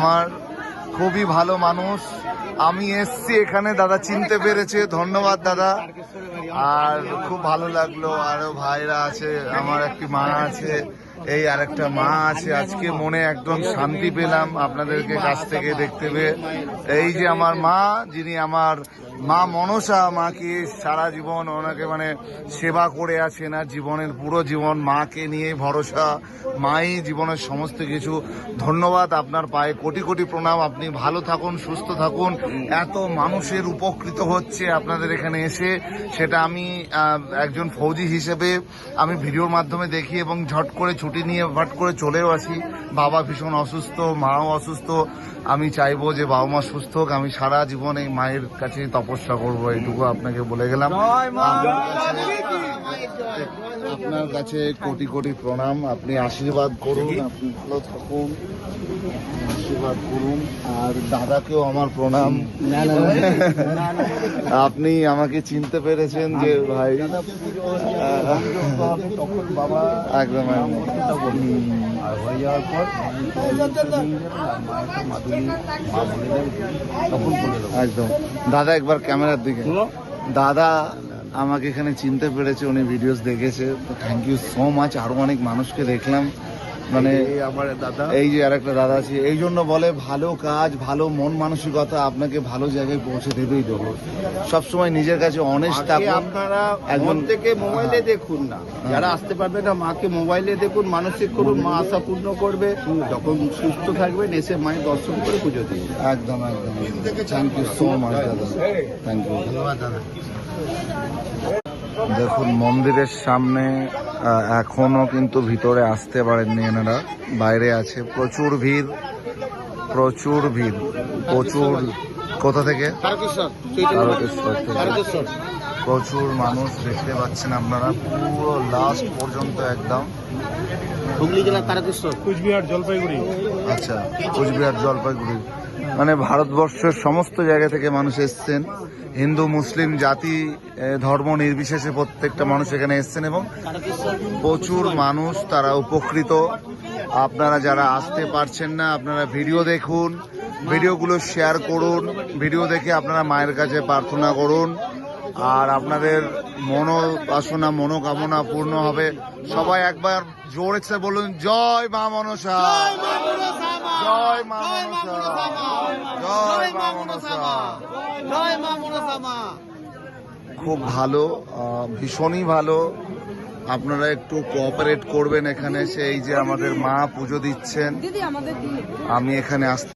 আমার খুবই ভালো মানুষ। আমি এসছি এখানে, দাদা চিনতে পেরেছে, ধন্যবাদ দাদা। আর খুব ভালো লাগলো। আরো ভাইরা আছে, আমার একটি মা আছে, এই আরেকটা মা আছে। আজকে মনে একদম শান্তি পেলাম আপনাদেরকে কাছ থেকে দেখতে পেয়ে। এই যে আমার মা, যিনি আমার মা মনসা, মাকে সারা জীবন ওনাকে মানে সেবা করে আছেন, আর জীবনের পুরো জীবন মাকে নিয়ে ভরসা, মাই জীবনের সমস্ত কিছু। ধন্যবাদ, আপনার পায়ে কোটি কোটি প্রণাম। আপনি ভালো থাকুন, সুস্থ থাকুন। এত মানুষের উপকৃত হচ্ছে আপনাদের এখানে এসে, সেটা আমি একজন ফৌজি হিসেবে আমি ভিডিওর মাধ্যমে দেখি এবং ঝট করে ছুটি নিয়ে ভাট করে চলেও আসি। বাবা ভীষণ অসুস্থ, মাও অসুস্থ। আমি চাইবো যে বাবা মা সুস্থ হোক। আমি সারা জীবন এই মায়ের কাছে তপস্যা করবো, এইটুকু আপনাকে বলে গেলাম। আপনার কাছে কোটি কোটি প্রণাম। আপনি আশীর্বাদ করুন, আপনি ভালো থাকুন, আশীর্বাদ করুন। আর দাদাকেও আমার প্রণাম। আপনি আমাকে চিনতে পেরেছেন যে ভাই, তখন বাবা একদম হয়ে যাওয়ার পর একদম দাদা একবার ক্যামেরার দিকে। দাদা আমাকে এখানে চিনতে পেরেছে, উনি ভিডিওস দেখেছে, থ্যাংক ইউ সো মাচ। আরো অনেক মানুষকে দেখলাম, মানে আমার দাদা, এই যে আরেকটা দাদা আছে, এই জন্য বলে ভালো কাজ, ভালো মন মানসিকতা আপনাকে ভালো জায়গায় পৌঁছে দেবেই দেবো। সবসময় নিজের কাছে অনেস্ট থাকুন। আপনারা একজন থেকে মোবাইলে দেখুন না, যারা আসতে পারবে না মাকে মোবাইলে দেখুন, মানসিক করুন, মা আশা পূর্ণ করবে। যখন সুস্থ থাকবেন এসে মায়ের দর্শন করে পুজো দিন। একদম একদম, থ্যাংক ইউ সো মাচ দাদা, থ্যাংক ইউ, ধন্যবাদ দাদা। দেখুন মন্দিরের সামনে এখনো কিন্তু ভিতরে আসতে পারেননি এনারা, বাইরে আছে। প্রচুর ভিড়, প্রচুর ভিড়, প্রচুর। কোথা থেকে? তারকেশ্বর থেকে প্রচুর মানুষ দেখতে পাচ্ছেন আপনারা, পুরো লাস্ট পর্যন্ত একদম। হুগলি জেলা তারকেশ্বর, কুচবিহার, জলপাইগুড়ি। আচ্ছা, কুচবিহার জলপাইগুড়ি, মানে ভারতবর্ষের সমস্ত জায়গা থেকে মানুষ এসছেন। হিন্দু মুসলিম জাতি ধর্ম নির্বিশেষে প্রত্যেকটা মানুষ এখানে এসছেন এবং প্রচুর মানুষ, তারা উপকৃত। আপনারা যারা আসতে পারছেন না, আপনারা ভিডিও দেখুন, ভিডিওগুলো শেয়ার করুন, ভিডিও দেখে আপনারা মায়ের কাছে প্রার্থনা করুন, আর আপনাদের মনোবাসনা মনোকামনা পূর্ণ হবে। সবাই একবার জোরে বলুন, জয় মা মনসা, জয় মা মনসা, জয় মা মনসা, জয় মা মনসা। খুব ভালো, ভীষণই ভালো। আপনারা একটু কোঅপারেট করবেন এখানে। সেই যে আমাদের মা পুজো দিচ্ছেন, আমি এখানে আসতে